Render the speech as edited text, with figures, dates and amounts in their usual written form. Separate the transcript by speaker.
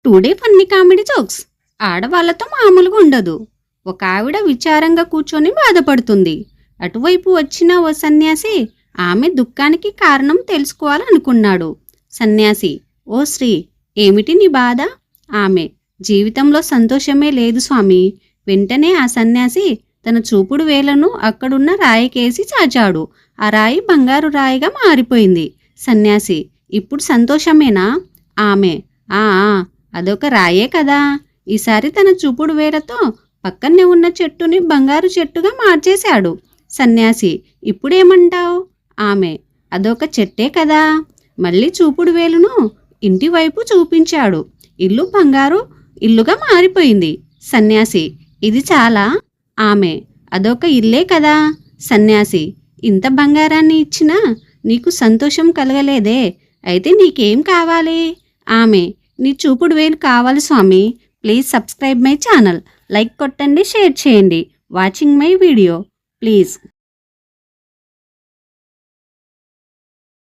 Speaker 1: Today funny comedy jokes. ఆడవాళ్లతో మామూలుగా ఉండదు. ఒక ఆవిడ విచారంగా కూర్చొని బాధపడుతుంది. అటువైపు వచ్చిన ఓ సన్యాసి ఆమె దుఃఖానికి కారణం తెలుసుకోవాలనుకున్నాడు. సన్యాసి: ఓ స్త్రీ, ఏమిటి నీ బాధ? ఆమె: జీవితంలో సంతోషమే లేదు స్వామి. వెంటనే ఆ సన్యాసి తన చూపుడు వేలను అక్కడున్న రాయికేసి చాచాడు. ఆ రాయి బంగారు రాయిగా మారిపోయింది. సన్యాసి: ఇప్పుడు సంతోషమేనా? ఆమె: ఆ అదొక రాయే కదా. ఈసారి తన చూపుడు వేలతో పక్కనే ఉన్న చెట్టుని బంగారు చెట్టుగా మార్చేశాడు. సన్యాసి: ఇప్పుడేమంటావు? ఆమె: అదొక చెట్టే కదా. మళ్ళీ చూపుడు వేలును ఇంటి వైపు చూపించాడు. ఇల్లు బంగారు ఇల్లుగా మారిపోయింది. సన్యాసి: ఇది చాలా? ఆమె: అదొక ఇల్లే కదా. సన్యాసి: ఇంత బంగారాన్ని ఇచ్చినా నీకు సంతోషం కలగలేదే, అయితే నీకేం కావాలి? ఆమె: నీ చూపుడు వేలు కావాలి స్వామి. Please subscribe my channel. Like కొట్టండి, షేర్ చేయండి. Watching my video please.